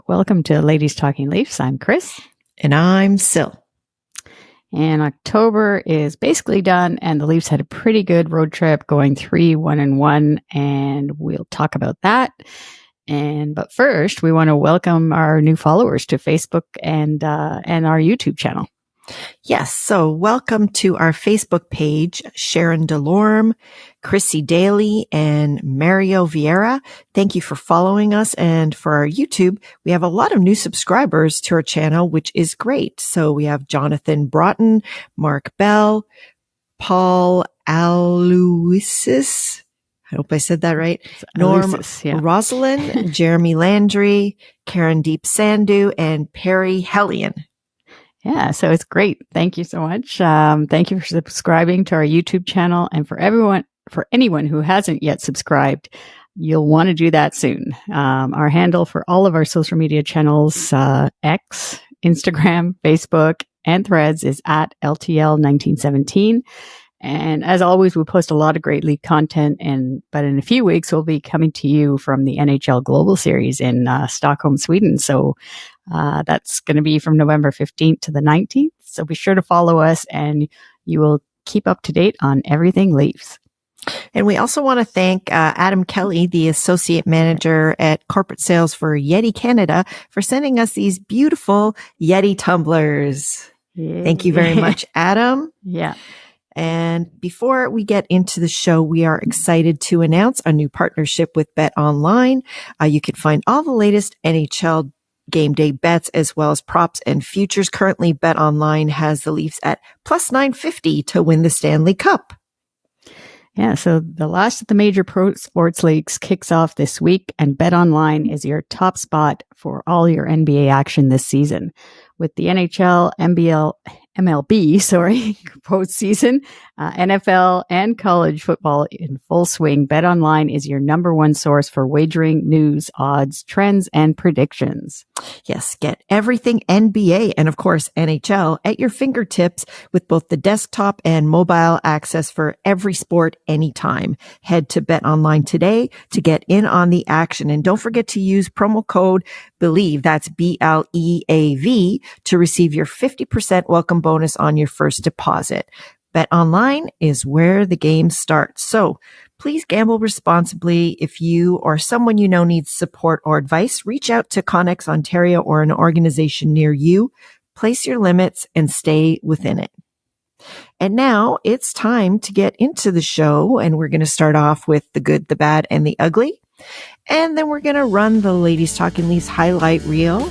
Welcome to Ladies Talking Leafs. I'm Chris. And I'm Sil. And October is basically done, and the Leafs had a pretty good road trip going 3-1-1, and we'll talk about that. But first, we want to welcome our new followers to Facebook and our YouTube channel. Yes, so welcome to our Facebook page, Sharon Delorme, Chrissy Daly, and Mario Vieira. Thank you for following us. And for our YouTube, we have a lot of new subscribers to our channel, which is great. So we have Jonathan Broughton, Mark Bell, Paul Aloysius. I hope I said that right. Norm Rosalind, Jeremy Landry, Karen Deep Sandu, and Perry Hellion. Yeah, so it's great. Thank you so much. Thank you for subscribing to our YouTube channel. And for anyone who hasn't yet subscribed, you'll want to do that soon. Our handle for all of our social media channels, X, Instagram, Facebook, and Threads is at LTL1917. And as always, we post a lot of great league content. But in a few weeks, we'll be coming to you from the NHL Global Series in Stockholm, Sweden. So that's going to be from November 15th to the 19th. So be sure to follow us, and you will keep up to date on everything Leafs. And we also want to thank Adam Kelly, the Associate Manager at Corporate Sales for Yeti Canada, for sending us these beautiful Yeti tumblers. Yay. Thank you very much, Adam. Yeah. And before we get into the show, we are excited to announce a new partnership with Bet Online. You can find all the latest NHL game day bets as well as props and futures. Currently, Bet Online has the Leafs at plus 950 to win the Stanley Cup. Yeah, so the last of the major pro sports leagues kicks off this week, and Bet Online is your top spot for all your NBA action this season. With the NHL, MLB, postseason, NFL, and college football in full swing, Bet Online is your number one source for wagering, news, odds, trends, and predictions. Yes, get everything NBA and, of course, NHL at your fingertips with both the desktop and mobile access for every sport anytime. Head to Bet Online today to get in on the action. And don't forget to use promo code BELIEVE, that's BLEAV, to receive your 50% welcome bonus on your first deposit. Bet Online is where the game starts. So please gamble responsibly. If you or someone you know needs support or advice, reach out to Connex Ontario or an organization near you. Place your limits and stay within it. And now it's time to get into the show, and we're going to start off with the good, the bad, and the ugly. And then we're going to run the Ladies Talking Leafs highlight reel.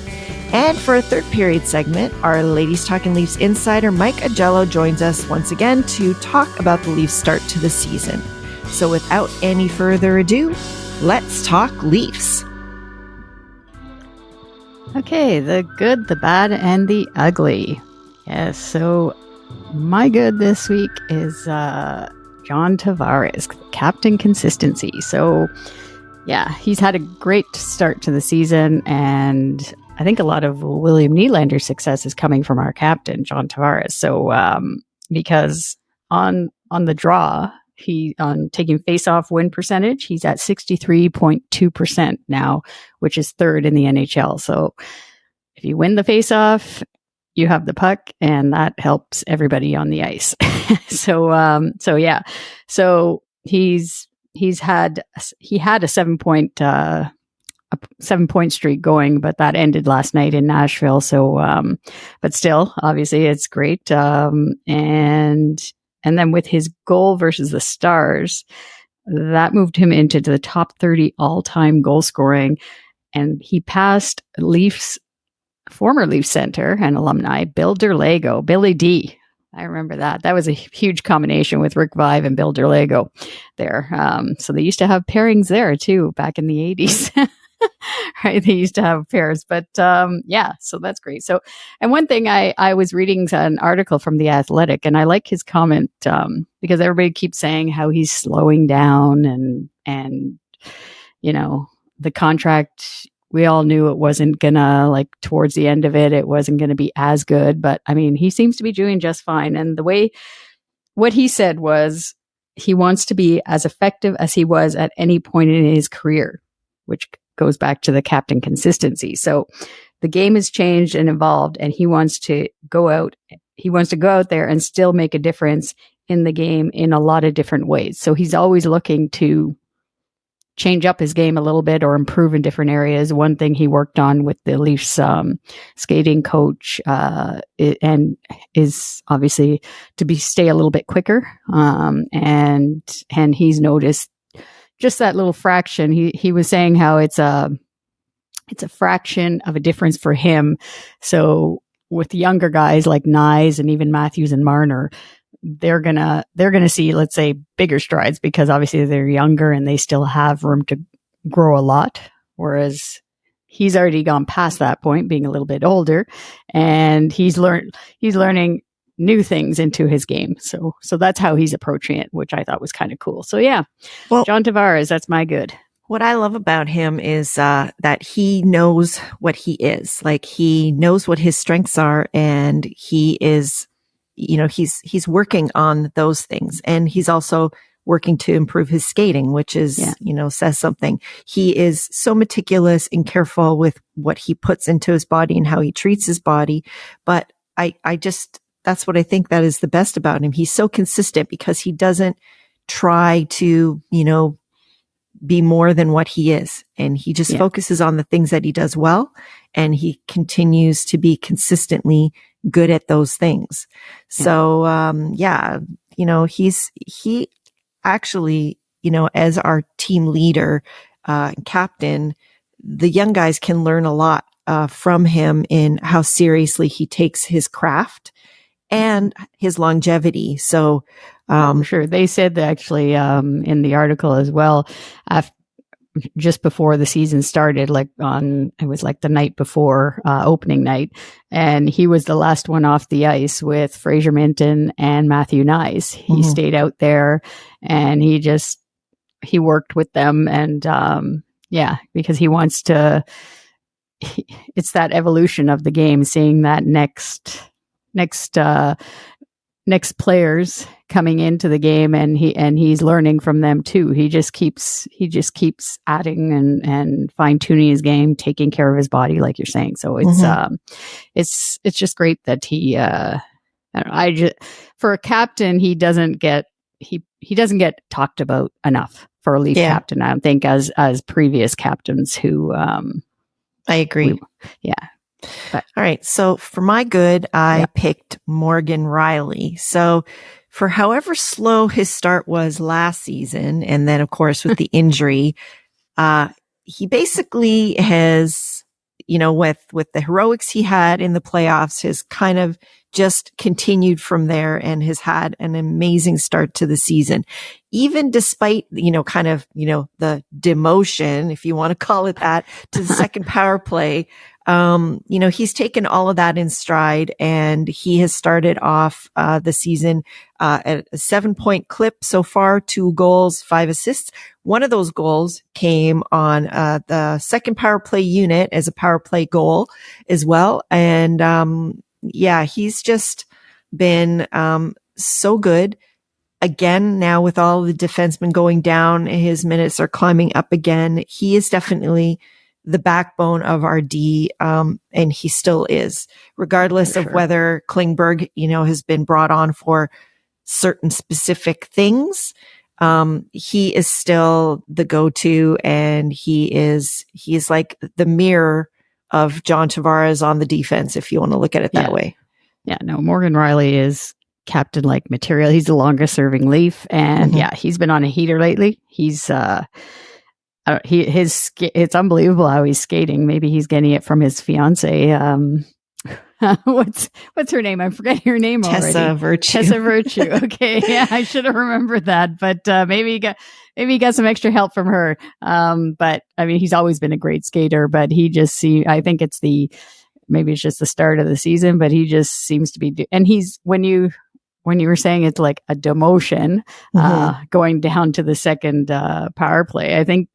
And for a third period segment, our Ladies Talking Leafs insider Mike Augello joins us once again to talk about the Leafs' start to the season. So without any further ado, let's talk Leafs. Okay, the good, the bad, and the ugly. Yes, so my good this week is John Tavares, captain consistency. So yeah, he's had a great start to the season, and I think a lot of William Nylander's success is coming from our captain, John Tavares. So, because on the draw, on taking face-off win percentage, he's at 63.2% now, which is third in the NHL. So if you win the face-off, you have the puck, and that helps everybody on the ice. So yeah. So he had a 7-point streak going, but that ended last night in Nashville. So, but still, obviously it's great. And then with his goal versus the Stars, that moved him into the top 30 all-time goal scoring. And he passed former Leafs center and alumni, Bill Derlago, Billy D. I remember that. That was a huge combination with Rick Vive and Bill Derlago there. So they used to have pairings there too, back in the 80s. Right? They used to have pairs, but yeah, so that's great. So, and one thing I was reading an article from The Athletic, and I like his comment because everybody keeps saying how he's slowing down and you know, the contract, we all knew it wasn't gonna, like, towards the end of it, it wasn't gonna be as good, but I mean, he seems to be doing just fine. And what he said was he wants to be as effective as he was at any point in his career, which goes back to the captain consistency. So the game has changed and evolved, and he wants to go out there and still make a difference in the game in a lot of different ways. So he's always looking to change up his game a little bit or improve in different areas. One thing he worked on with the Leafs skating coach and is obviously to stay a little bit quicker. And he's noticed just that little fraction. He was saying how it's a fraction of a difference for him. So with younger guys like Knies and even Matthews and Marner, they're gonna see, let's say, bigger strides because obviously they're younger and they still have room to grow a lot. Whereas he's already gone past that point, being a little bit older, and he's learning new things into his game. So that's how he's approaching it, which I thought was kind of cool. So yeah, well, John Tavares, that's my good. What I love about him is that he knows what he is. Like, he knows what his strengths are, and he is, he's working on those things, and he's also working to improve his skating, which is, says something. He is so meticulous and careful with what he puts into his body and how he treats his body. But that's what I think that is the best about him. He's so consistent because he doesn't try to, be more than what he is. And he just focuses on the things that he does well. And he continues to be consistently good at those things. So, he actually, as our team leader, captain, the young guys can learn a lot, from him in how seriously he takes his craft and his longevity. So, sure. They said that actually, in the article as well, just before the season started, it was like the night before, opening night. And he was the last one off the ice with Fraser Minton and Matthew Knies. He stayed out there and he worked with them. And, because he wants to, it's that evolution of the game, seeing that next players coming into the game, and he's learning from them too. He just keeps adding and fine tuning his game, taking care of his body, like you're saying. So it's just great that he, for a captain, he doesn't get talked about enough for a Leaf captain. I don't think as previous captains who, I agree. But, all right. So for my good, I picked Morgan Rielly. So for however slow his start was last season, and then of course with the injury, he basically has, with the heroics he had in the playoffs, has kind of just continued from there and has had an amazing start to the season. Even despite, the demotion, if you want to call it that, to the second power play, he's taken all of that in stride, and he has started off the season at a 7-point clip so far, 2 goals, 5 assists. One of those goals came on the second power play unit as a power play goal as well. And he's just been so good. Again, now with all the defensemen going down, his minutes are climbing up again. He is definitely the backbone of our D, and he still is, regardless of whether Klingberg, has been brought on for certain specific things. He is still the go-to, and he is like the mirror of John Tavares on the defense, if you want to look at it that way. Yeah, no, Morgan Rielly is captain-like material. He's the longest serving Leaf, and he's been on a heater lately. He's, it's unbelievable how he's skating. Maybe he's getting it from his fiance. What's her name? I'm forgetting her name already. Tessa Virtue. Okay. Yeah, I should have remembered that, but, maybe he got some extra help from her. But I mean, he's always been a great skater, but I think maybe it's just the start of the season, but he just seems to be, and when you were saying it's like a demotion, going down to the second, power play, I think,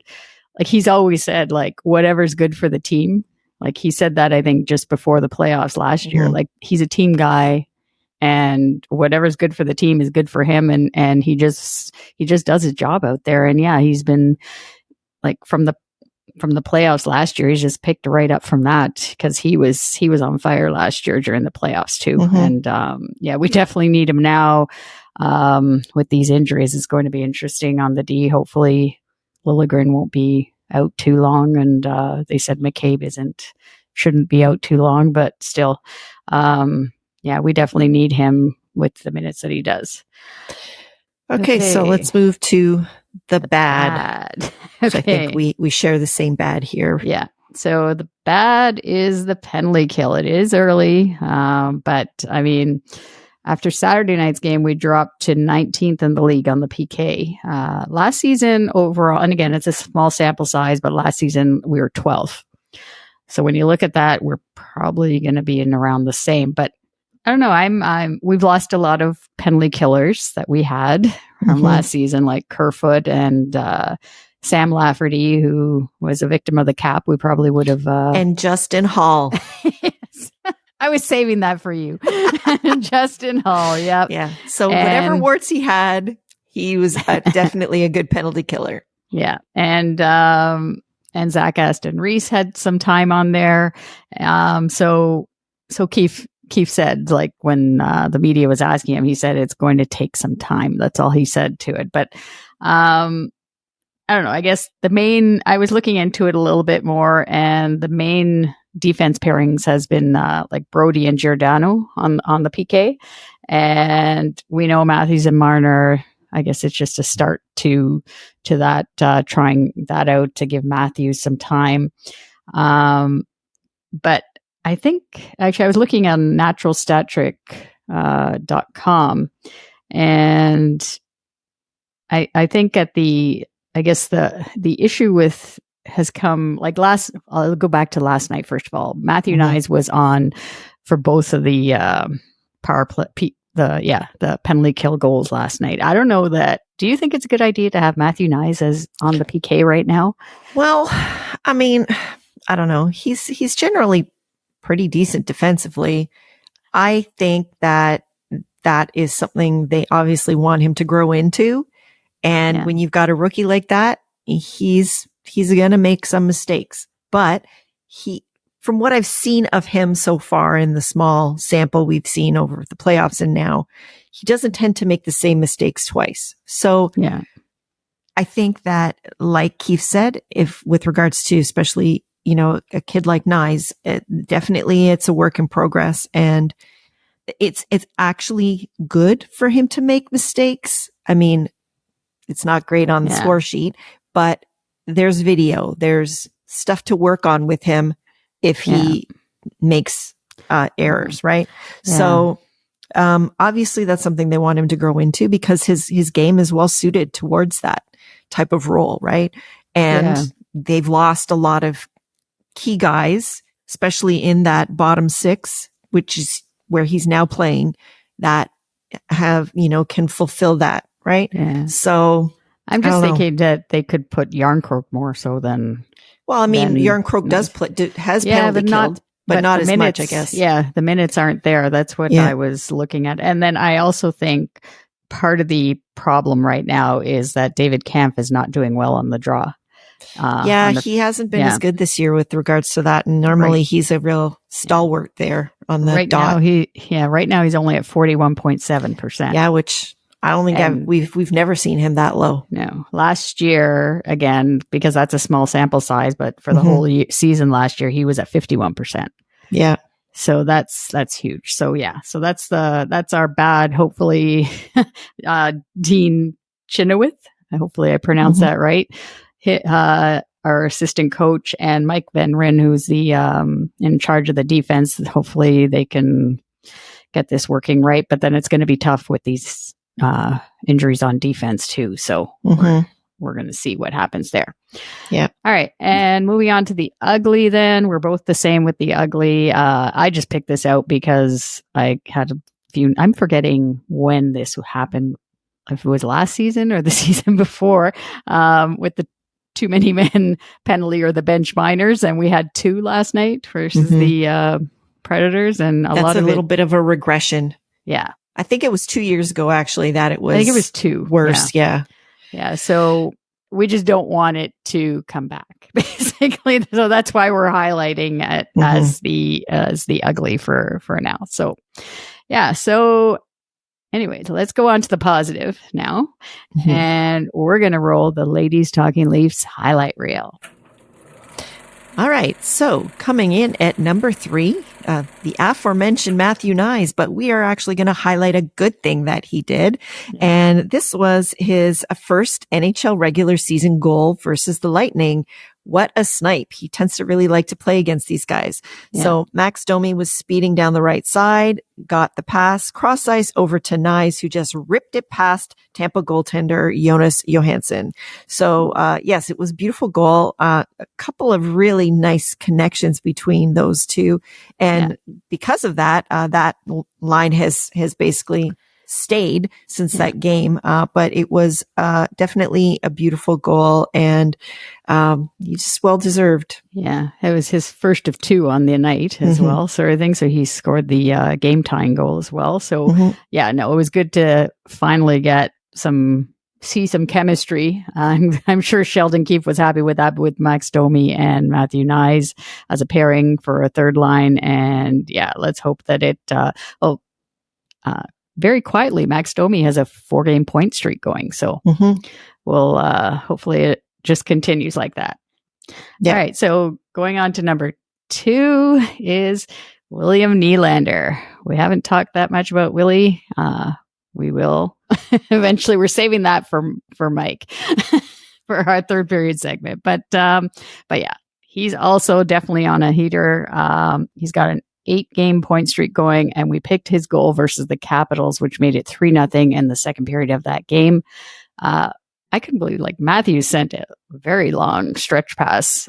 like, he's always said, like, whatever's good for the team. Like, he said that, I think, just before the playoffs last year. Like, he's a team guy, and whatever's good for the team is good for him. And he just does his job out there. And he's been, like, from the from the playoffs last year. He's just picked right up from that because he was on fire last year during the playoffs too. And we definitely need him now. With these injuries, it's going to be interesting on the D. Hopefully Liljegren won't be out too long, and they said McCabe shouldn't be out too long, but still, we definitely need him with the minutes that he does. Okay. So let's move to the bad. Okay. I think we share the same bad here. Yeah. So the bad is the penalty kill. It is early, but I mean, after Saturday night's game, we dropped to 19th in the league on the PK. Last season overall, and again, it's a small sample size, but last season we were 12th. So when you look at that, we're probably going to be in around the same. But I don't know. We've lost a lot of penalty killers that we had from last season, like Kerfoot and Sam Lafferty, who was a victim of the cap. We probably would have. And Justin Hall. Yes. I was saving that for you. Justin Hall. Yep. Yeah. So whatever warts he had, he was definitely a good penalty killer. Yeah. And Zach Aston Reese had some time on there. So Keith said, like, when the media was asking him, he said it's going to take some time. That's all he said to it. But I don't know. I guess I was looking into it a little bit more, and the main defense pairings has been like Brody and Giordano on the PK. And we know Matthews and Marner, I guess it's just a start to that, trying that out to give Matthews some time. But I think, actually, I was looking on naturalstattrick.com, and I think the issue with has come like I'll go back to last night. First of all, Matthew Knies was on for both of the power play, the penalty kill goals last night. I don't know do you think it's a good idea to have Matthew Knies as on the PK right now? Well, I mean, I don't know. He's generally pretty decent defensively. I think that is something they obviously want him to grow into. And when you've got a rookie like that, he's going to make some mistakes. But from what I've seen of him so far in the small sample we've seen over the playoffs and now, he doesn't tend to make the same mistakes twice. So I think that, like Keith said, if with regards to especially, a kid like Knies, definitely it's a work in progress, and it's actually good for him to make mistakes. I mean, it's not great on the score sheet, but there's video, there's stuff to work on with him if he makes errors, right? Yeah. So obviously that's something they want him to grow into, because his game is well suited towards that type of role, right? And they've lost a lot of key guys, especially in that bottom six, which is where he's now playing, that can fulfill that, right? Yeah. So I'm just thinking that they could put Yarncroke more so than. Well, I mean, Yarncroke has penalty killed, but not as much, I guess. Yeah, the minutes aren't there. That's what I was looking at. And then I also think part of the problem right now is that David Kampf is not doing well on the draw. He hasn't been as good this year with regards to that. And normally he's a real stalwart there on the dot. Right now he's only at 41.7%. Yeah, which I don't think we've never seen him that low. No. Last year, again, because that's a small sample size, but for the whole season last year, he was at 51%. Yeah. So that's huge. So that's our bad, hopefully, Dean Chenoweth. Hopefully I pronounced that right. Our assistant coach, and Mike Van Ryn, who's the in charge of the defense. Hopefully they can get this working right, but then it's going to be tough with these injuries on defense too. So we're going to see what happens there. Yeah. All right. And moving on to the ugly then. We're both the same with the ugly. I just picked this out because I had a few, I'm forgetting when this happened, if it was last season or the season before, with the too many men penalty or the bench minors. And we had 2 last night versus the Predators. And that's a little bit of a regression. Yeah. I think it was 2 years ago, actually, that it was. I think it was 2. Worse. Yeah. Yeah. So we just don't want it to come back, basically. So that's why we're highlighting it as the ugly for now. So yeah. So anyways, let's go on to the positive now. And we're going to roll the Ladies Talking Leafs highlight reel. All right. So coming in at number 3, the aforementioned Matthew Knies, but we are actually going to highlight a good thing that he did. And this was his first NHL regular season goal versus the Lightning. What a snipe. He tends to really like to play against these guys. Yeah. So Max Domi was speeding down the right side, got the pass, cross ice over to Knies, who just ripped it past Tampa goaltender Jonas Johansson. So, yes, it was a beautiful goal. A couple of really nice connections between those two. And because of that, that line has basically stayed since that game. But it was, definitely a beautiful goal and, he just well deserved. Yeah. It was his first of 2 on the night as well, sort of thing. So he scored the, game tying goal as well. So yeah, no, it was good to finally see some chemistry. I'm sure Sheldon Keefe was happy with that, with Max Domi and Matthew Knies as a pairing for a third line. And yeah, let's hope that it, very quietly, Max Domi has a 4-game point streak going. So we'll, hopefully it just continues like that. Yeah. All right. So going on to number 2 is William Nylander. We haven't talked that much about Willie. We will eventually. We're saving that for Mike for our third period segment. But yeah, he's also definitely on a heater. He's got an 8-game point streak going, and we picked his goal versus the Capitals, which made it 3-0 in the second period of that game. I couldn't believe, like, Matthews sent a very long stretch pass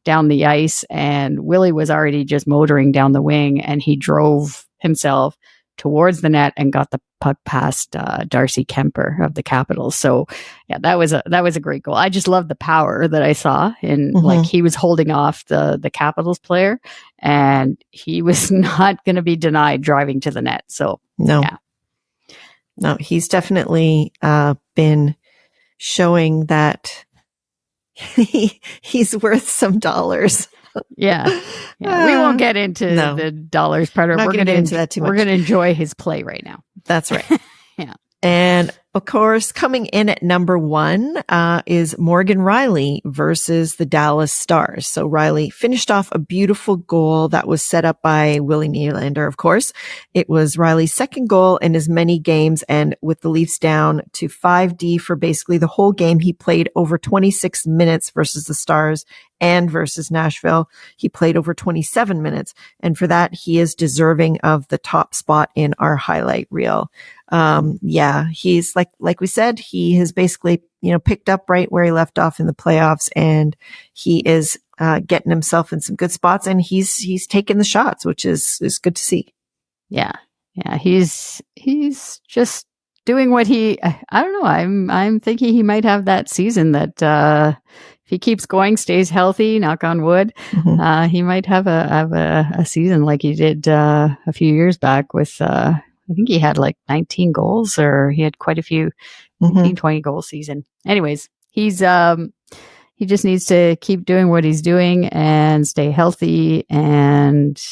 down the ice, and Willie was already just motoring down the wing, and he drove himself towards the net and got the puck past Darcy Kemper of the Capitals. So yeah, that was a great goal. I just loved the power that I saw in like he was holding off the Capitals player, and he was not going to be denied driving to the net. So no, yeah. No, he's definitely been showing that he's worth some dollars. Yeah. We won't get into the dollars part. We're going to into that too much. We're going to enjoy his play right now. That's right. Yeah. And of course, coming in at number 1 is Morgan Rielly versus the Dallas Stars. So Rielly finished off a beautiful goal that was set up by Willie Nylander, of course. It was Rielly's second goal in as many games, and with the Leafs down to 5D for basically the whole game, he played over 26 minutes versus the Stars and versus Nashville. He played over 27 minutes. And for that, he is deserving of the top spot in our highlight reel. Yeah, he's like we said, he has basically, picked up right where he left off in the playoffs, and he is, getting himself in some good spots, and he's taking the shots, which is good to see. Yeah. Yeah. He's just doing what I don't know. I'm thinking he might have that season that, if he keeps going, stays healthy, knock on wood, he might have a season like he did, a few years back with, I think he had like 19 goals, or he had quite a few 20 goal season. Anyways, he just needs to keep doing what he's doing and stay healthy. And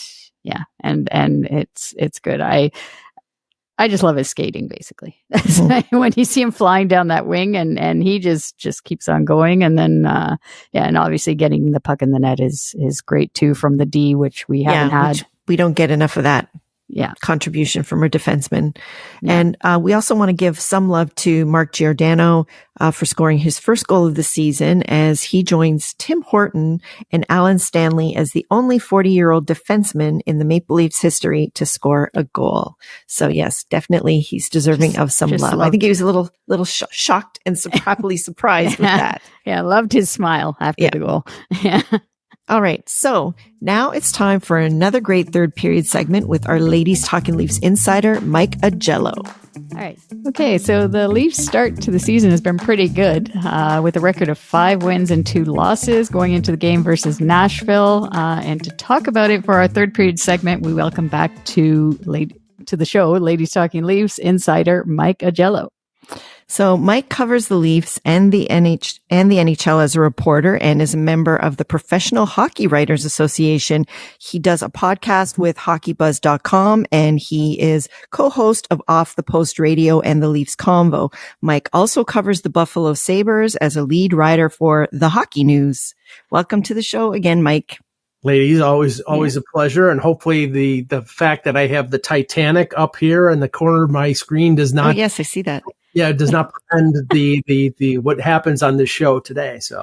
yeah, and it's good. I just love his skating, basically. When you see him flying down that wing and he just keeps on going. And then, and obviously getting the puck in the net is great too from the D, which we haven't had. We don't get enough of that. Contribution from our defenseman. Yeah. And we also want to give some love to Mark Giordano for scoring his first goal of the season, as he joins Tim Horton and Alan Stanley as the only 40-year-old defenseman in the Maple Leafs history to score a goal. So yes, definitely he's deserving of some love. I think he was a little shocked and happily surprised with that. Yeah, loved his smile after the goal. Yeah. All right. So now it's time for another great third period segment with our Ladies Talking Leafs insider, Mike Augello. All right. Okay. So the Leafs start to the season has been pretty good, with a record of 5 wins and 2 losses going into the game versus Nashville. And to talk about it for our third period segment, we welcome back to the show, Ladies Talking Leafs insider, Mike Augello. So Mike covers the Leafs and the NHL as a reporter and is a member of the Professional Hockey Writers Association. He does a podcast with hockeybuzz.com and he is co-host of Off the Post Radio and the Leafs Convo. Mike also covers the Buffalo Sabres as a lead writer for The Hockey News. Welcome to the show again, Mike. Ladies, always a pleasure. And hopefully the fact that I have the Titanic up here in the corner of my screen does not. Oh, yes, I see that. Yeah, it does not pretend the what happens on this show today. So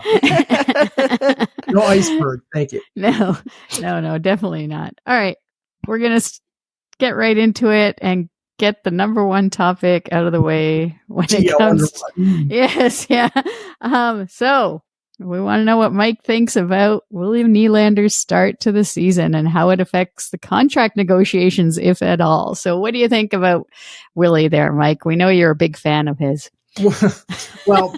no iceberg. Thank you. No, definitely not. All right. We're going to get right into it and get the number one topic out of the way when it comes. Yes. Yeah. So we want to know what Mike thinks about William Nylander's start to the season and how it affects the contract negotiations, if at all. So what do you think about Willie there, Mike? We know you're a big fan of his. Well,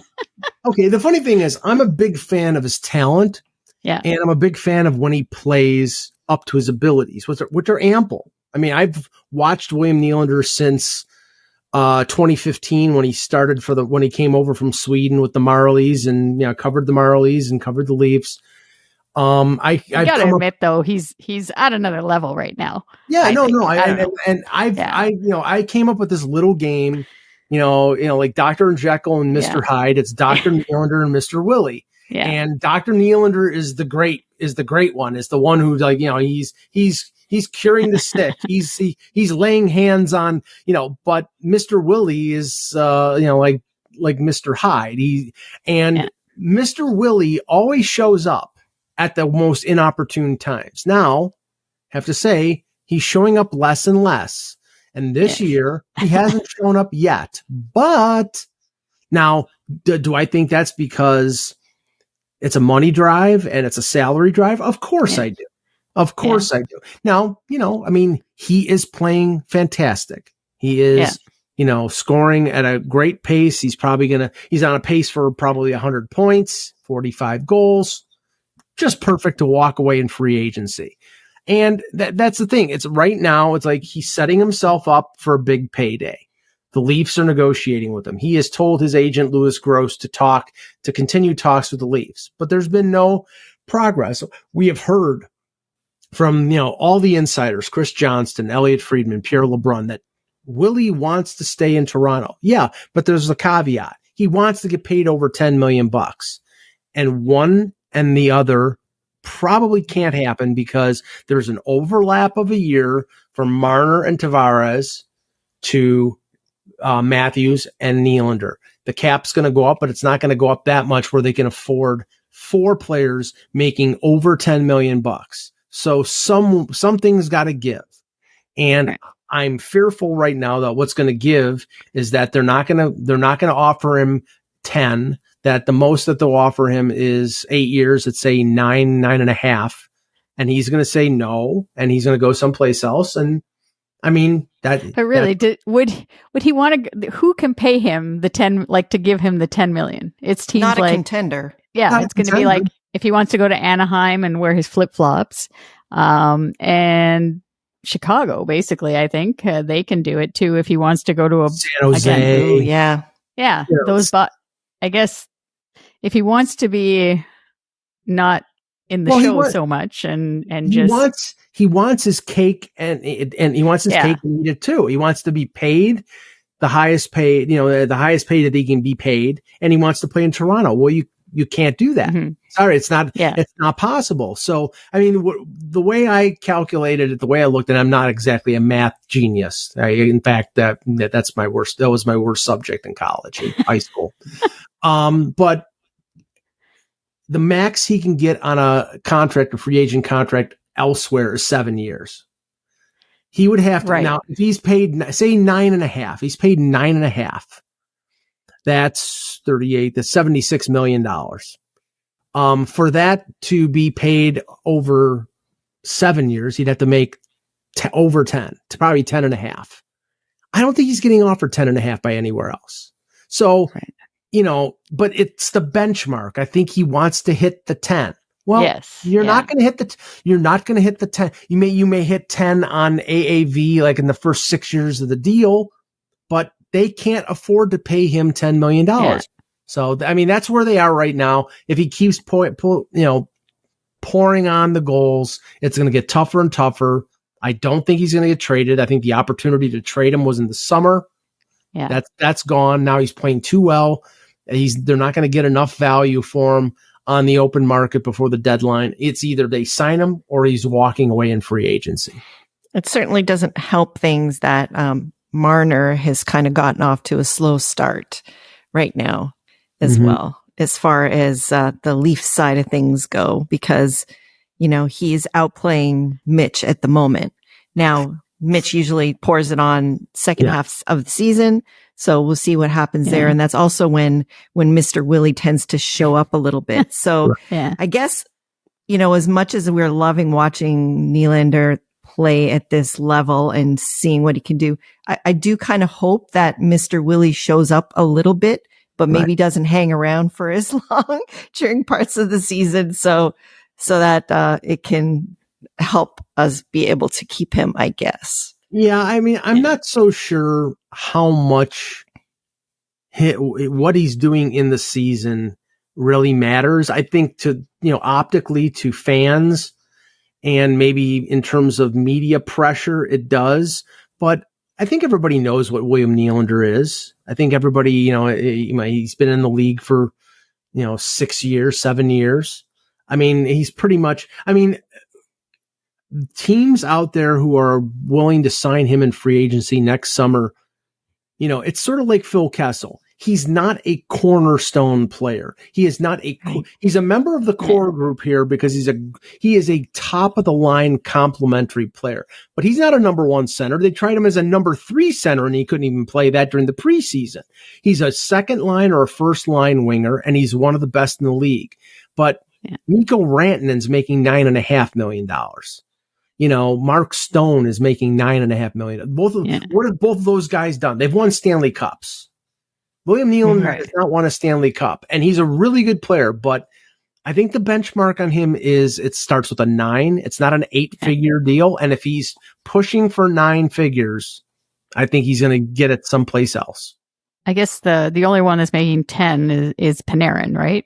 okay. The funny thing is I'm a big fan of his talent. Yeah. And I'm a big fan of when he plays up to his abilities, which are ample. I mean, I've watched William Nylander since 2015 when he started when he came over from Sweden with the Marlies and covered the Marlies and covered the Leafs. I gotta admit though, he's at another level right now. Yeah, I came up with this little game, like Dr. Jekyll and Mr. Hyde. It's Dr. Nylander and Mr. Willie. Yeah. And Dr. Nylander is the great one. Is the one who's he's curing the sick. He's laying hands on, but Mr. Willie is, like Mr. Hyde. Mr. Willie always shows up at the most inopportune times. Now, have to say, he's showing up less and less. And this year, he hasn't shown up yet. But now, do I think that's because it's a money drive and it's a salary drive? Of course I do. Of course I do. Now, he is playing fantastic. He is, scoring at a great pace. He's on a pace for probably 100 points, 45 goals, just perfect to walk away in free agency. And that's the thing. It's right now, it's like he's setting himself up for a big payday. The Leafs are negotiating with him. He has told his agent, Louis Gross, to continue talks with the Leafs, but there's been no progress. We have heard from, all the insiders, Chris Johnston, Elliot Friedman, Pierre LeBrun, that Willie wants to stay in Toronto. Yeah, but there's a caveat. He wants to get paid over $10 million. And one and the other probably can't happen because there's an overlap of a year from Marner and Tavares to Matthews and Nylander. The cap's going to go up, but it's not going to go up that much where they can afford 4 players making over $10 million. So something's got to give. And I'm fearful right now that what's going to give is that they're not going to offer him 10, that the most that they'll offer him is 8 years. Let's say 9.5. And he's going to say no, and he's going to go someplace else. And I mean, that. But really, would he want to? Who can pay him the 10? Like to give him the 10 million? It's teams not like a contender. Yeah, it's going to be like if he wants to go to Anaheim and wear his flip flops, and Chicago. Basically, I think they can do it too if he wants to go to a San Jose. Yeah. Those, but I guess if he wants to be not in the show so much and he wants his cake and he wants his cake and eat it too. He wants to be paid the highest paid, the highest paid that he can be paid, and he wants to play in Toronto. Well, you can't do that. Mm-hmm. Sorry, it's not possible. So, I mean, the way I calculated it, the way I looked at it, I'm not exactly a math genius. In fact, that was my worst subject in college, in high school. But the max he can get on a contract, a free agent contract elsewhere is 7 years. He would have to now, if he's paid, say 9.5, he's paid 9.5. That's 38, that's $76 million. For that to be paid over 7 years, he'd have to make over 10, to probably 10.5. I don't think he's getting offered 10.5 by anywhere else. So, but it's the benchmark. I think he wants to hit the 10. Well, you're not going to hit the 10. You may hit 10 on AAV, like in the first 6 years of the deal, but they can't afford to pay him $10 million. Yeah. So, I mean, that's where they are right now. If he keeps pouring on the goals, it's going to get tougher and tougher. I don't think he's going to get traded. I think the opportunity to trade him was in the summer. Yeah. That's gone. Now he's playing too well. They're not going to get enough value for him on the open market before the deadline. It's either they sign him or he's walking away in free agency. It certainly doesn't help things that Marner has kind of gotten off to a slow start right now as well, as far as the Leaf side of things go, because, he's outplaying Mitch at the moment. Now, Mitch usually pours it on second half of the season. So we'll see what happens there. And that's also when Mr. Willie tends to show up a little bit. So I guess, as much as we're loving watching Nylander play at this level and seeing what he can do, I do kind of hope that Mr. Willie shows up a little bit, but maybe doesn't hang around for as long during parts of the season. So that it can help us be able to keep him, I guess. Yeah, I mean, I'm not so sure how much what he's doing in the season really matters. I think optically to fans and maybe in terms of media pressure, it does. But I think everybody knows what William Nylander is. I think everybody, he's been in the league for, 6 years, 7 years. I mean, he's pretty much, teams out there who are willing to sign him in free agency next summer, it's sort of like Phil Kessel. He's not a cornerstone player. He is not he's a member of the core group here because he is a top of the line complementary player, but he's not a number one center. They tried him as a number 3 center and he couldn't even play that during the preseason. He's a second line or a first line winger and he's one of the best in the league. But Mikko Rantanen's making $9.5 million. Mark Stone is making $9.5 million. What have both of those guys done? They've won Stanley Cups. William Nylander has not won a Stanley Cup, and he's a really good player, but I think the benchmark on him is it starts with a 9. It's not an 8-figure deal, and if he's pushing for 9 figures, I think he's going to get it someplace else. I guess the only one that's making 10 is Panarin, right?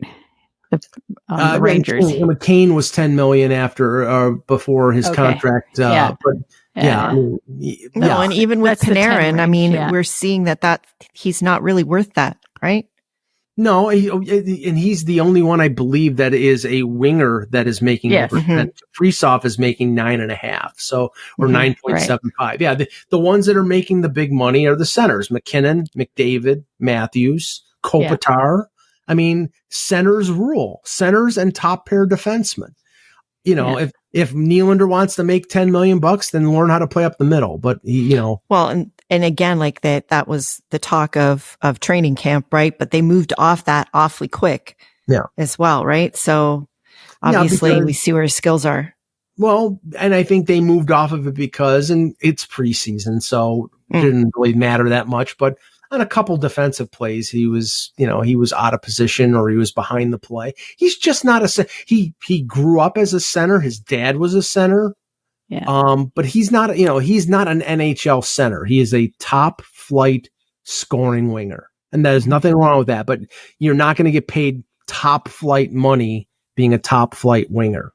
The Rangers. McCain was $10 million before his contract. And even with Panarin, we're seeing that he's not really worth that, right? No, and he's the only one I believe that is a winger that is making over 10. Kaprizov is making 9.5, or 9.75. Right. Yeah, the ones that are making the big money are the centers: McKinnon, McDavid, Matthews, Kopitar. I mean, centers rule. Centers and top pair defensemen. If Nylander wants to make $10 million, then learn how to play up the middle. But well, and again, like that was the talk of training camp, right? But they moved off that awfully quick, as well, right? So obviously, we see where his skills are. Well, and I think they moved off of it because, and it's preseason, so it didn't really matter that much. But on a couple defensive plays, he was out of position or he was behind the play. He's just not he grew up as a center. His dad was a center. Yeah. But he's not, he's not an NHL center. He is a top flight scoring winger. And there's nothing wrong with that, but you're not going to get paid top flight money being a top flight winger.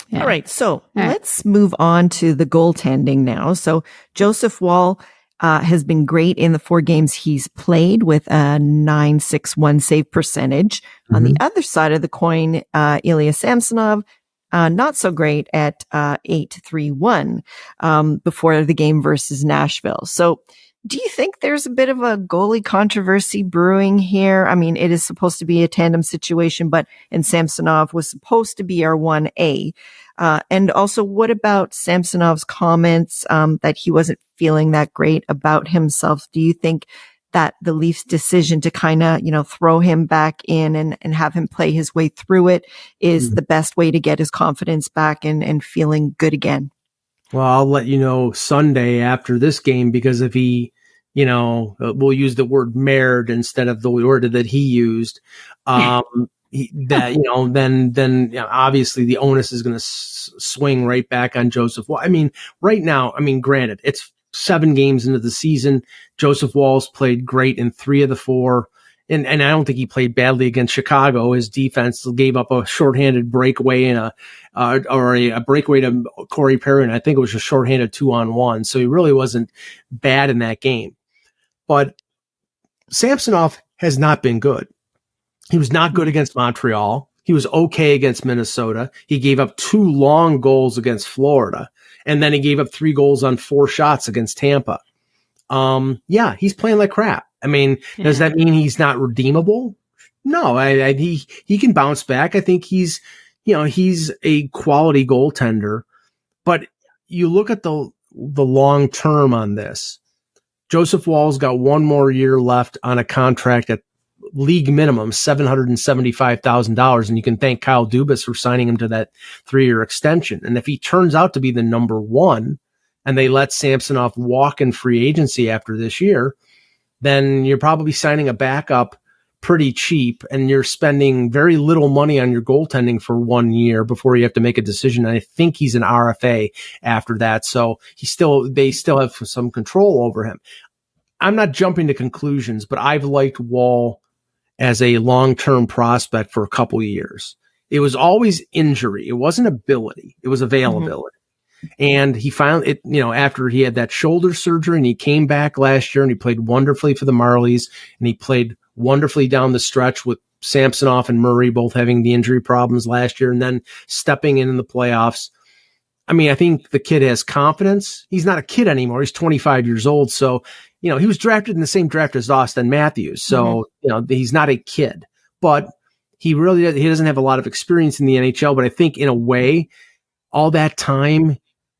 Yeah. All right. So let's move on to the goaltending now. So Joseph Woll has been great in the 4 games he's played with a .961 save percentage. On the other side of the coin, Ilya Samsonov, not so great at .831 before the game versus Nashville. So do you think there's a bit of a goalie controversy brewing here? I mean, it is supposed to be a tandem situation, and Samsonov was supposed to be our 1A. And also, what about Samsonov's comments that he wasn't feeling that great about himself? Do you think that the Leafs' decision to kind of, throw him back in and have him play his way through it is the best way to get his confidence back and feeling good again? Well, I'll let you know Sunday after this game, because if he, we'll use the word marred instead of the word that he used, then obviously the onus is going to swing right back on Joseph. Well, I mean, right now, granted, it's 7 games into the season. Joseph Walls played great in 3 of the 4. And I don't think he played badly against Chicago. His defense gave up a shorthanded breakaway and a breakaway to Corey Perry, and I think it was a shorthanded 2-on-1. So he really wasn't bad in that game. But Samsonov has not been good. He was not good against Montreal. He was okay against Minnesota. He gave up 2 long goals against Florida, and then he gave up 3 goals on 4 shots against Tampa. He's playing like crap. I mean, does that mean he's not redeemable? No, he can bounce back. I think he's a quality goaltender, but you look at the long term on this. Joseph Wall's got 1 more year left on a contract at league minimum, $775,000. And you can thank Kyle Dubas for signing him to that 3-year extension. And if he turns out to be the number 1 and they let Samsonov walk in free agency after this year, then you're probably signing a backup pretty cheap and you're spending very little money on your goaltending for 1 year before you have to make a decision. And I think he's an RFA after that. So they still have some control over him. I'm not jumping to conclusions, but I've liked Wall as a long-term prospect for a couple years. It was always injury. It wasn't ability. It was availability. And he finally, after he had that shoulder surgery and he came back last year and he played wonderfully for the Marlies and he played wonderfully down the stretch with Samsonov and Murray both having the injury problems last year and then stepping in the playoffs. I mean, I think the kid has confidence. He's not a kid anymore. He's 25 years old. So, he was drafted in the same draft as Austin Matthews. So, he's not a kid, but he doesn't have a lot of experience in the NHL. But I think in a way, all that time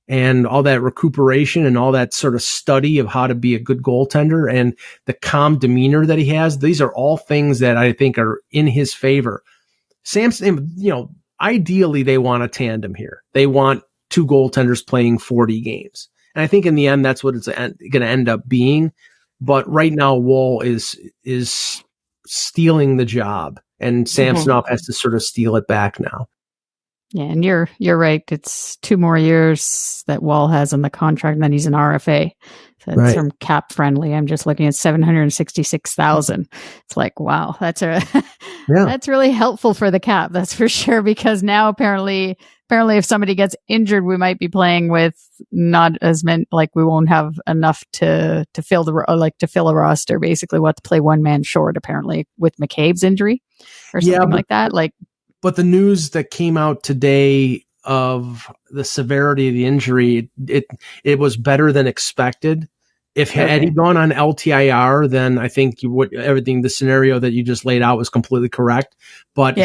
and all that recuperation and all that sort of study of how to be a good goaltender and the calm demeanor that he has, these are all things that I think are in his favor. Samson, ideally they want a tandem here. They want 2 goaltenders playing 40 games. And I think in the end, that's what it's going to end up being. But right now, Wall is stealing the job and Samsonov has to sort of steal it back now. Yeah, and you're right. It's 2 more years that Wall has on the contract, and then he's an RFA. So it's from cap friendly. I'm just looking at $766,000. It's like, wow, that's that's really helpful for the cap. That's for sure. Because now apparently, if somebody gets injured, we might be playing with not as many. Like we won't have enough to fill a roster. Basically, we'll have to play 1 man short. Apparently, with McCabe's injury or something like that. But the news that came out today of the severity of the injury, it was better than expected. Had he gone on LTIR, then I think the scenario that you just laid out was completely correct. But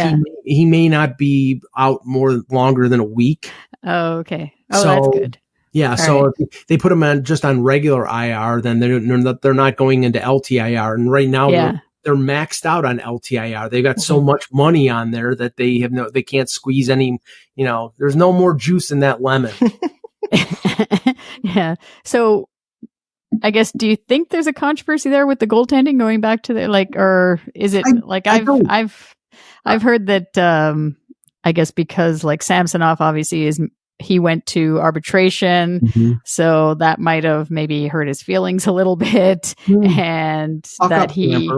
he may not be out longer than a week. Oh, okay. Oh, so, that's good. Yeah. All so right. If they put him on regular IR, then they're not going into LTIR. And right now, they're maxed out on LTIR. They've got so much money on there that they can't squeeze any, there's no more juice in that lemon. Yeah. So I guess, do you think there's a controversy there with the goaltending going back to or is it I've heard that, I guess because Samsonov obviously he went to arbitration, so that might have maybe hurt his feelings a little bit, and that he,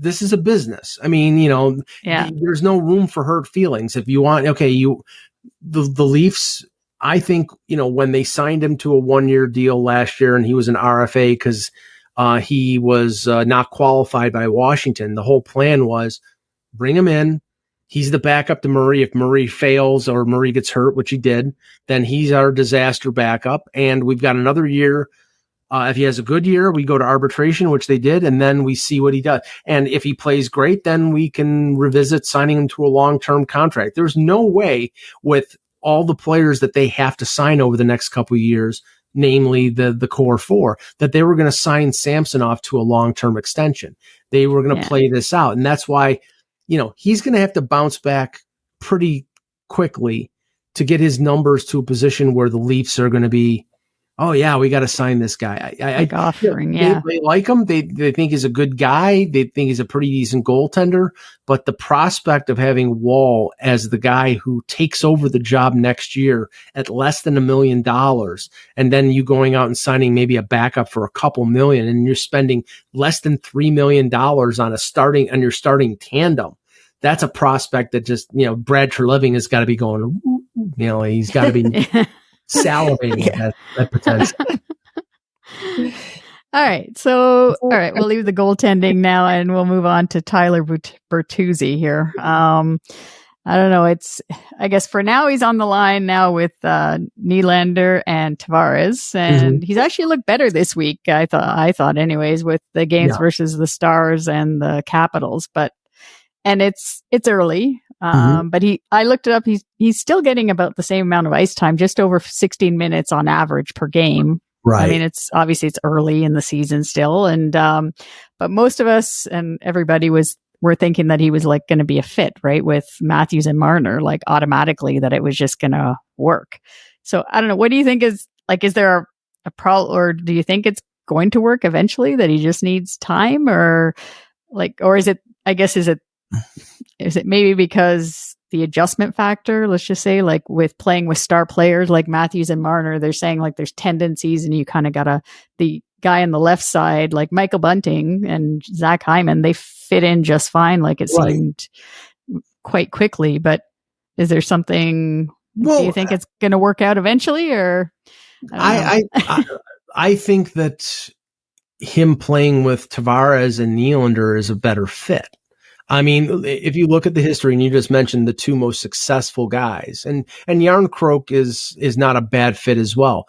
this is a business. I mean, there's no room for hurt feelings. If you want, the Leafs, I think, when they signed him to a 1-year deal last year and he was an RFA because he was not qualified by Washington, the whole plan was bring him in. He's the backup to Murray. If Murray fails or Murray gets hurt, which he did, then he's our disaster backup. And we've got another year. If he has a good year, we go to arbitration, which they did, and then we see what he does. And if he plays great, then we can revisit signing him to a long-term contract. There's no way with all the players that they have to sign over the next couple of years, namely the core 4, that they were going to sign Samsonov to a long-term extension. They were going to play this out. And that's why, he's going to have to bounce back pretty quickly to get his numbers to a position where the Leafs are going to be, oh yeah, we got to sign this guy. Offering, they like him. They think he's a good guy. They think he's a pretty decent goaltender. But the prospect of having Wall as the guy who takes over the job next year at less than $1 million, and then you going out and signing maybe a backup for a couple million, and you're spending less than $3 million on your starting tandem. That's a prospect that just, Brad Treliving has got to be going, he's got to be salivating at that potential. All right. So, we'll leave the goaltending now and we'll move on to Tyler Bertuzzi here. I don't know. I guess for now he's on the line now with Nylander and Tavares, and he's actually looked better this week. I thought anyways, with the games versus the Stars and the Capitals, and it's early. But I looked it up. He's still getting about the same amount of ice time, just over 16 minutes on average per game. Right. I mean, it's early in the season still. And, but most of us and everybody were thinking that he was like going to be a fit, right? With Matthews and Marner, like automatically that it was just going to work. So I don't know. What do you think is there a problem, or do you think it's going to work eventually, that he just needs time, or is it maybe because the adjustment factor, let's just say, like with playing with star players like Matthews and Marner, they're saying like there's tendencies and you kind of the guy on the left side, like Michael Bunting and Zach Hyman, they fit in just fine. Like it seemed quite quickly, but is there something, do you think it's going to work out eventually, or? I think that him playing with Tavares and Nylander is a better fit. I mean, if you look at the history, and you just mentioned the two most successful guys, and Järnkrok is not a bad fit as well.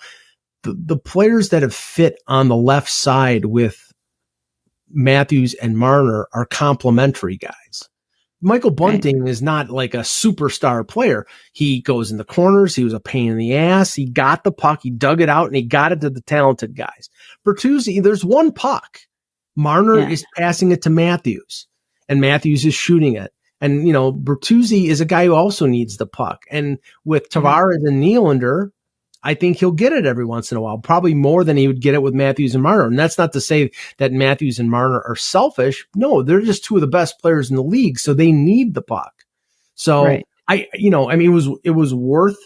The players that have fit on the left side with Matthews and Marner are complementary guys. Michael Bunting is not like a superstar player. He goes in the corners. He was a pain in the ass. He got the puck. He dug it out and he got it to the talented guys. Bertuzzi, there's one puck. Marner is passing it to Matthews, and Matthews is shooting it. And, Bertuzzi is a guy who also needs the puck. And with Tavares and Nylander, I think he'll get it every once in a while, probably more than he would get it with Matthews and Marner. And that's not to say that Matthews and Marner are selfish. No, they're just two of the best players in the league, so they need the puck. So it was worth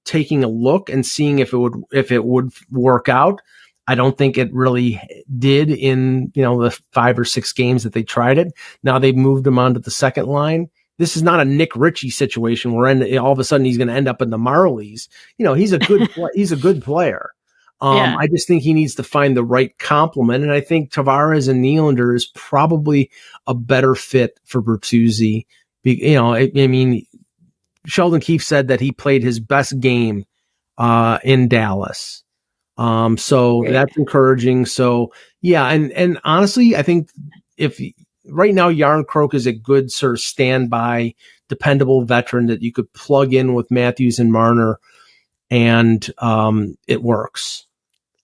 taking a look and seeing if it would work out. I don't think it really did in, the 5 or 6 games that they tried it. Now they've moved him onto the second line. This is not a Nick Ritchie situation where all of a sudden he's going to end up in the Marlies. He's a good he's a good player. I just think he needs to find the right complement, and I think Tavares and Nylander is probably a better fit for Bertuzzi. Sheldon Keefe said that he played his best game in Dallas. So that's encouraging. So and honestly, I think if right now Järnkrok is a good sort of standby, dependable veteran that you could plug in with Matthews and Marner, and it works.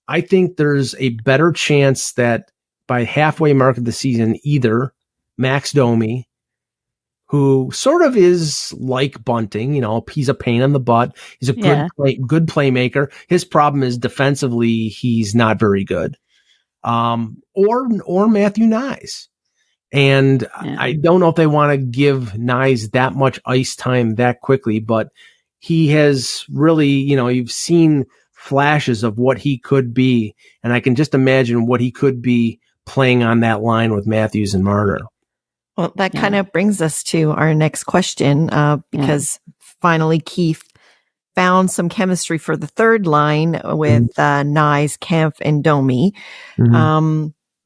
I think there's a better chance that by halfway mark of the season, either Max Domi, who sort of is like Bunting, he's a pain in the butt. He's a good playmaker. His problem is defensively, he's not very good. Or Matthew Knies. And I don't know if they want to give Knies that much ice time that quickly, but he has really, you've seen flashes of what he could be. And I can just imagine what he could be playing on that line with Matthews and Marner. Well, that kind of brings us to our next question, because finally Keefe found some chemistry for the third line with Knies, Kempf, and Domi.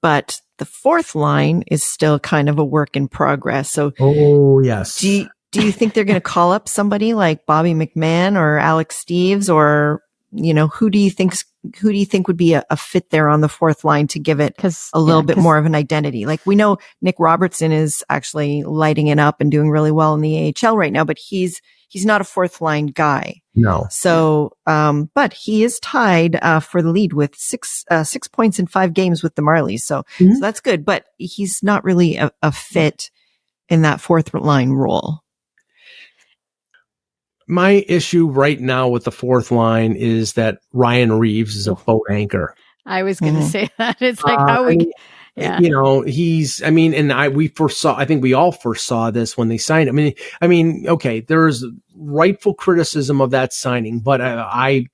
But the fourth line is still kind of a work in progress. So, do you think they're going to call up somebody like Bobby McMahon or Alex Steves, or who do you think would be a fit there on the fourth line to give it a little bit more of an identity? Like, we know Nick Robertson is actually lighting it up and doing really well in the AHL right now, but he's not a fourth line guy. No. So, but he is tied for the lead with 6 points in 5 games with the Marlies. So that's good, but he's not really a fit in that fourth line role. My issue right now with the fourth line is that Ryan Reeves is a boat anchor. I was going to say that. It's like how we, I think we all foresaw this when they signed him. Okay, there's rightful criticism of that signing, but I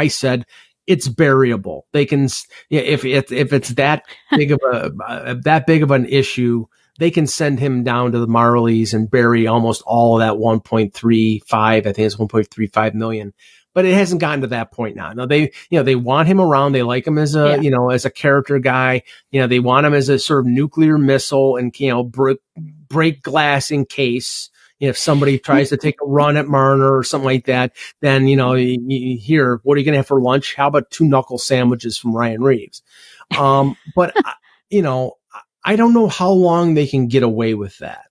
said it's bearable. They can, if it's that big of an issue, they can send him down to the Marlies and bury almost all of that 1.35. I think it's 1.35 million. But it hasn't gotten to that point now. No, they want him around. They like him as as a character guy. They want him as a sort of nuclear missile and, break glass in case, if somebody tries to take a run at Marner or something like that, then, here, what are you going to have for lunch? How about 2 knuckle sandwiches from Ryan Reeves? But, I don't know how long they can get away with that.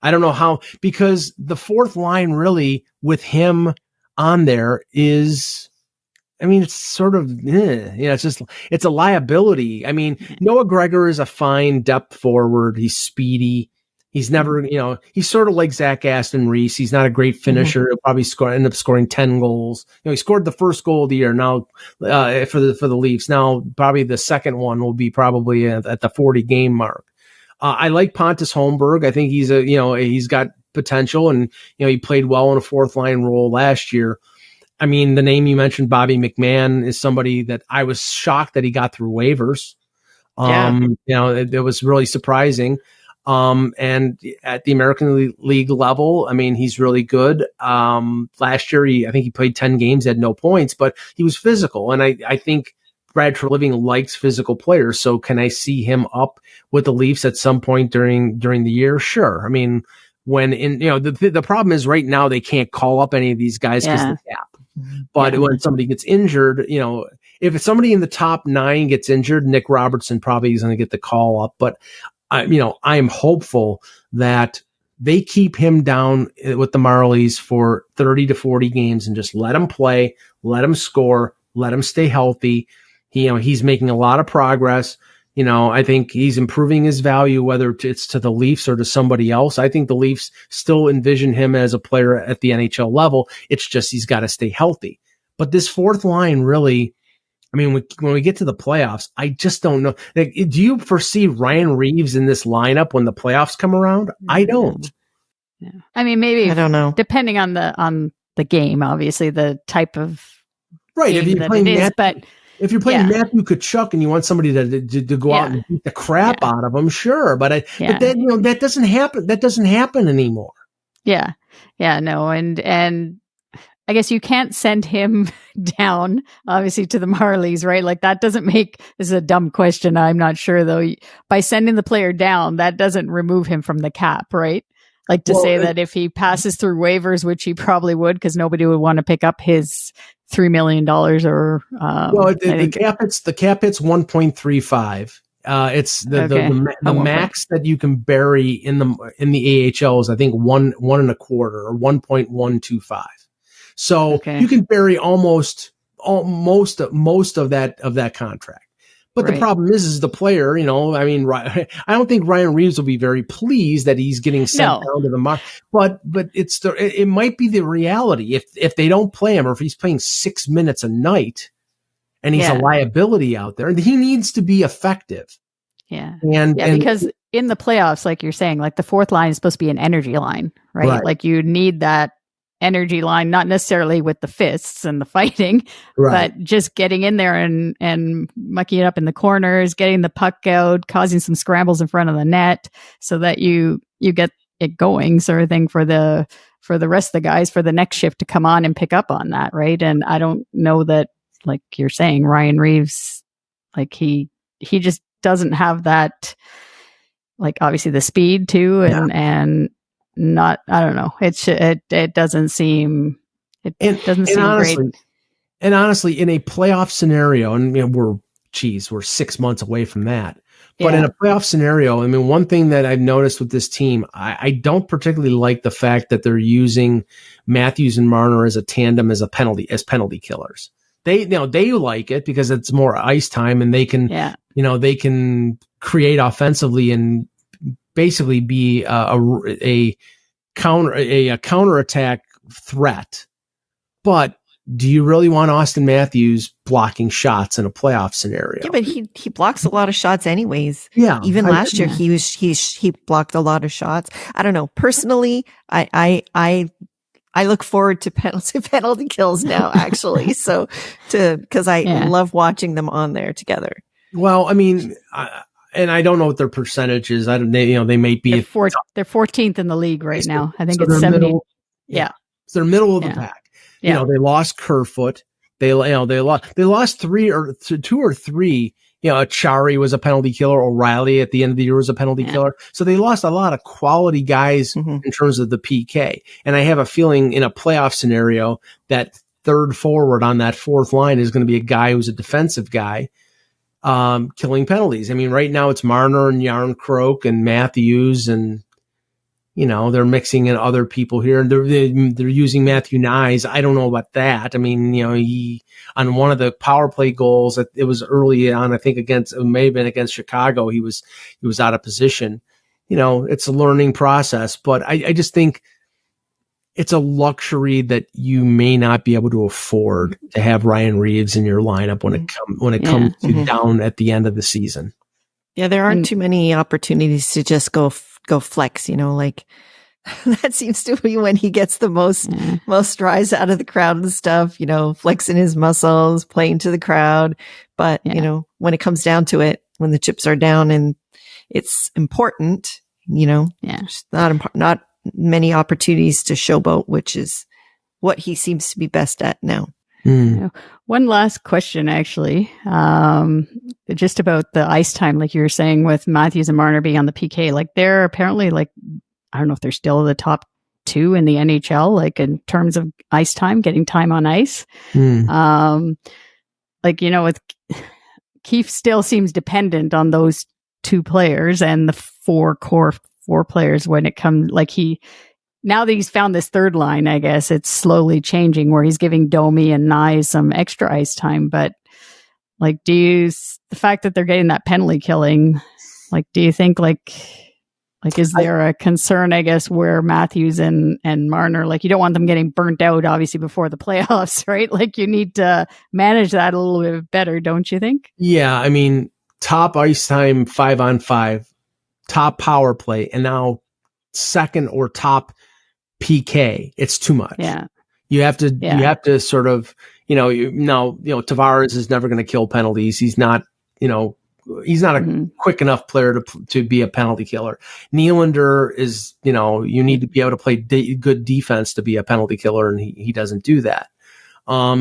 I don't know how, because the fourth line really with him on there is, it's sort of, it's a liability. Noah Gregor is a fine depth forward. He's speedy. He's never, he's sort of like Zach Aston Reese. He's not a great finisher. He'll probably end up scoring 10 goals. He scored the first goal of the year now, for the Leafs. Now, probably the second one will be probably at the 40 game mark. I like Pontus Holmberg. I think he's got potential, and he played well in a fourth line role last year. The name you mentioned, Bobby McMahon, is somebody that I was shocked that he got through waivers. It was really surprising. And at the American League level, he's really good. Last year, I think he played 10 games, had no points, but he was physical. And I think Brad Treliving likes physical players. So can I see him up with the Leafs at some point during the year? Sure. The problem is right now they can't call up any of these guys because of the cap. But when somebody gets injured, if somebody in the top 9 gets injured, Nick Robertson probably is going to get the call up. But I am hopeful that they keep him down with the Marlies for 30 to 40 games and just let him play, let him score, let him stay healthy. He's making a lot of progress. I think he's improving his value, whether it's to the Leafs or to somebody else. I think the Leafs still envision him as a player at the NHL level. It's just he's got to stay healthy. But this fourth line really, when we get to the playoffs, I just don't know. Do you foresee Ryan Reeves in this lineup when the playoffs come around? I don't. Yeah. Maybe, I don't know. Depending on the game, obviously the type of right. Game that it is, but. If you're playing Matthew Tkachuk and you want somebody to go out and beat the crap out of him, sure. But that doesn't happen. That doesn't happen anymore. Yeah. Yeah. No. And I guess you can't send him down, obviously, to the Marlies, right? Like that doesn't make, this is a dumb question. I'm not sure though. By sending the player down, that doesn't remove him from the cap, right? Like to say that if he passes through waivers, which he probably would, because nobody would want to pick up his $3 million or the cap hits 1.35. It's the max that you can bury in the AHL is I think 1.25 or 1.125. So you can bury most of that contract. But the problem is the player, I don't think Ryan Reeves will be very pleased that he's getting sent down to the mark. But it might be the reality if they don't play him, or if he's playing 6 minutes a night and he's a liability out there, he needs to be effective. Yeah. And because in the playoffs, like you're saying, like the fourth line is supposed to be an energy line, right? Like you need that energy line, not necessarily with the fists and the fighting, but just getting in there and mucking it up in the corners, getting the puck out, causing some scrambles in front of the net so that you get it going, sort of thing for the rest of the guys for the next shift to come on and pick up on that. Right. And I don't know that, like you're saying, Ryan Reeves, like he just doesn't have that, like obviously the speed too. And not, I don't know. It doesn't seem, honestly, great. And honestly, in a playoff scenario, and we're 6 months away from that. But in a playoff scenario, one thing that I've noticed with this team, I don't particularly like the fact that they're using Matthews and Marner as a tandem as penalty killers. They like it because it's more ice time and they can, they can create offensively and basically be a counterattack threat. But do you really want Austin Matthews blocking shots in a playoff scenario? Yeah, but he blocks a lot of shots anyways. Yeah. Even last year, he blocked a lot of shots. I don't know. Personally, I look forward to penalty kills now, actually. Because I love watching them on there together. Well, I mean, and I don't know what their percentage is. They may be. They're 14th in the league right now. I think it's 70. So they're middle of the pack. You know, they lost Kerfoot. They lost two or three. You know, Achari was a penalty killer. O'Reilly at the end of the year was a penalty killer. So they lost a lot of quality guys in terms of the PK. And I have a feeling in a playoff scenario that third forward on that fourth line is going to be a guy who's a defensive guy, killing penalties. I mean, right now it's Marner and Yarncroke and Matthews, and you know, they're mixing in other people here, and they're using Matthew Knies. I don't know about that. I mean, you know, he on one of the power play goals, it was early on, I think it may have been against Chicago. He was out of position. You know, it's a learning process, but I just think it's a luxury that you may not be able to afford to have Ryan Reeves in your lineup when it comes to down at the end of the season. Yeah, there aren't too many opportunities to just go flex, you know, like that seems to be when he gets the most rise out of the crowd and stuff, you know, flexing his muscles, playing to the crowd. But, you know, when it comes down to it, when the chips are down and it's important, you know, there's not many opportunities to showboat, which is what he seems to be best at now. One last question, actually, just about the ice time, like you were saying with Matthews and Marner being on the PK, like they're apparently like, I don't know if they're still the top two in the NHL, like in terms of ice time, getting time on ice. Like, you know, with Keefe still seems dependent on those two players and the four players when it comes, like now that he's found this third line, I guess it's slowly changing where he's giving Domi and Knies some extra ice time. But like, the fact that they're getting that penalty killing, like, do you think is there a concern, I guess, where Matthews and Marner, like, you don't want them getting burnt out, obviously, before the playoffs, right? Like, you need to manage that a little bit better, don't you think? Yeah. I mean, top ice time, 5-on-5, top power play, and now second or top PK, it's too much. Yeah. You have to sort of, you know, Tavares is never going to kill penalties. He's not, you know, he's not a quick enough player to be a penalty killer. Nylander is, you know, you need to be able to play good defense to be a penalty killer, and he doesn't do that.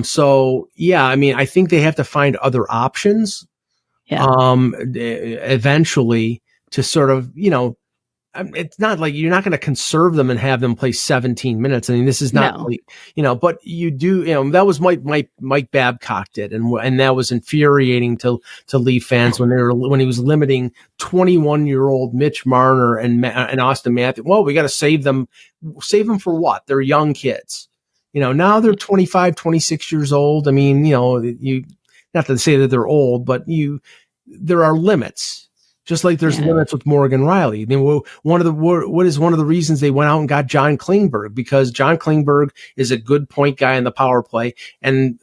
So yeah, I mean, I think they have to find other options. Eventually to sort of, you know, it's not like you're not going to conserve them and have them play 17 minutes. I mean, this is not, you know, but you do, you know, that was Mike Babcock did. And that was infuriating to Leaf fans when he was limiting 21-year-old Mitch Marner and Austin Matthews. Well, we got to save them for what? They're young kids. You know, now they're 25, 26 years old. I mean, you know, not to say that they're old, but there are limits. Just like there's limits with Morgan Rielly. I mean, what is one of the reasons they went out and got John Klingberg? Because John Klingberg is a good point guy in the power play, and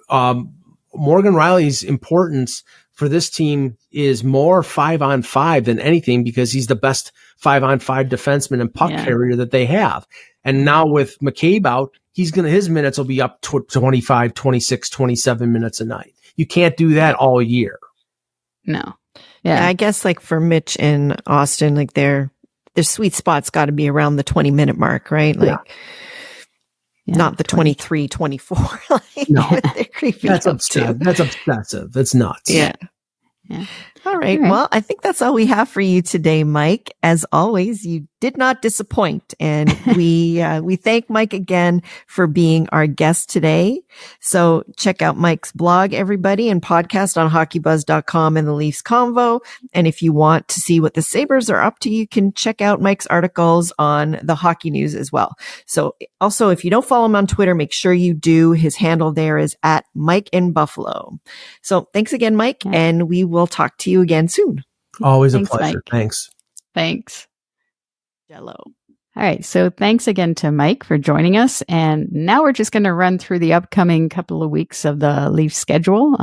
Morgan Rielly's importance for this team is more 5-on-5 than anything, because he's the best 5-on-5 defenseman and puck carrier that they have. And now with McCabe out, his minutes will be up to 25, 26, 27 minutes a night. You can't do that all year. No. Yeah, I guess like for Mitch and Austin, like their sweet spot's got to be around the 20-minute mark, right? Like not the 23, 24. Like, no, they're creepy. That's obsessive. That's obsessive. That's nuts. Yeah. All right. Well, I think that's all we have for you today, Mike. As always, you did not disappoint. And we thank Mike again for being our guest today. So check out Mike's blog, everybody, and podcast on hockeybuzz.com and the Leafs Convo. And if you want to see what the Sabres are up to, you can check out Mike's articles on the Hockey News as well. So also, if you don't follow him on Twitter, make sure you do. His handle there is at Mike in Buffalo. So thanks again, Mike. And we will talk to you again soon. Always a pleasure. Mike. Thanks. Jello. All right. So thanks again to Mike for joining us. And now we're just going to run through the upcoming couple of weeks of the Leafs schedule.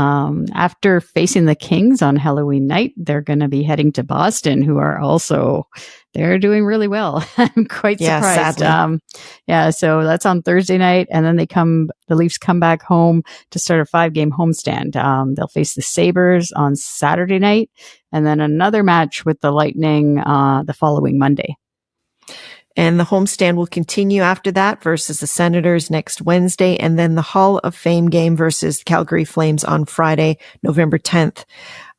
After facing the Kings on Halloween night, they're going to be heading to Boston, who are also, they're doing really well. I'm quite surprised. So that's on Thursday night. And then the Leafs come back home to start a 5-game homestand. They'll face the Sabres on Saturday night and then another match with the Lightning, the following Monday. And the homestand will continue after that versus the Senators next Wednesday. And then the Hall of Fame game versus Calgary Flames on Friday, November 10th.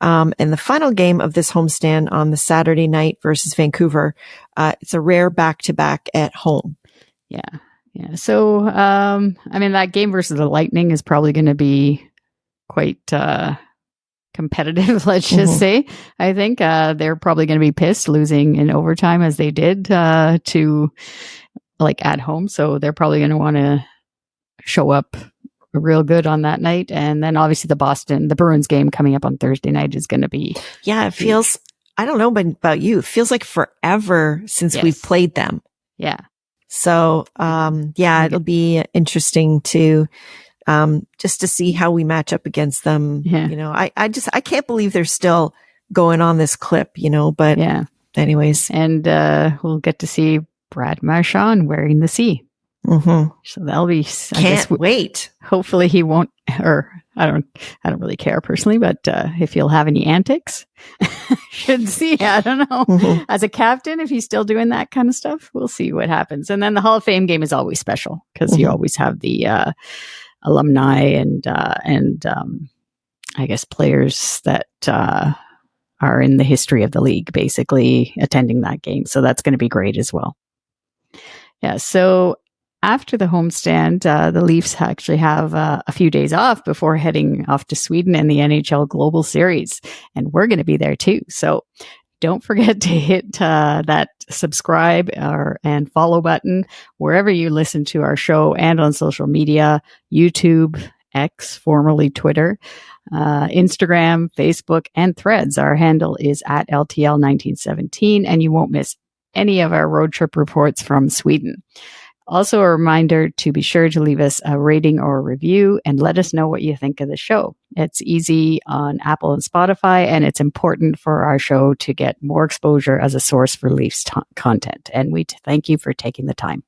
And the final game of this homestand on the Saturday night versus Vancouver. It's a rare back-to-back at home. Yeah. So, that game versus the Lightning is probably going to be quite, competitive, let's just say. I think they're probably going to be pissed losing in overtime as they did to at home. So they're probably going to want to show up real good on that night. And then obviously the Bruins game coming up on Thursday night is going to be. Yeah, it feels, I don't know about you, it feels like forever since we've played them. Yeah. So, it'll be interesting to just to see how we match up against them. Yeah. I can't believe they're still going on this clip, but anyways. And, we'll get to see Brad Marchand wearing the C. Mm-hmm. So that'll be, can't wait. Hopefully he won't, or I don't really care personally, but, if he'll have any antics, should see. I don't know. Mm-hmm. As a captain, if he's still doing that kind of stuff, we'll see what happens. And then the Hall of Fame game is always special because you always have the, alumni and I guess players that are in the history of the league basically attending that game. So that's going to be great as well. Yeah. So after the homestand, the Leafs actually have a few days off before heading off to Sweden and the NHL Global Series. And we're going to be there too. So don't forget to hit that subscribe and follow button wherever you listen to our show and on social media, YouTube, X, formerly Twitter, Instagram, Facebook, and Threads. Our handle is at LTL1917, and you won't miss any of our road trip reports from Sweden. Also, a reminder to be sure to leave us a rating or a review and let us know what you think of the show. It's easy on Apple and Spotify, and it's important for our show to get more exposure as a source for Leafs content. And we thank you for taking the time.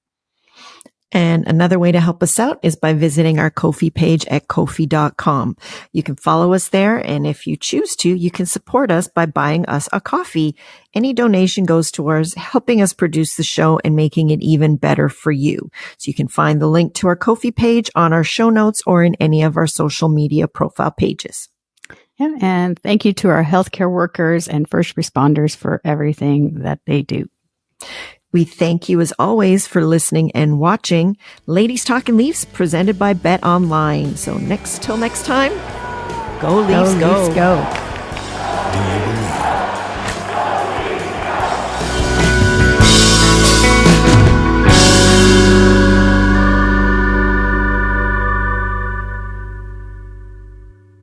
And another way to help us out is by visiting our Ko-fi page at Ko-fi.com. You can follow us there, and if you choose to, you can support us by buying us a coffee. Any donation goes towards helping us produce the show and making it even better for you. So you can find the link to our Ko-fi page on our show notes or in any of our social media profile pages. Yeah, and thank you to our healthcare workers and first responders for everything that they do. We thank you as always for listening and watching Ladies Talkin' Leafs presented by Bet Online. So till next time, go Leafs, go. Leafs, go.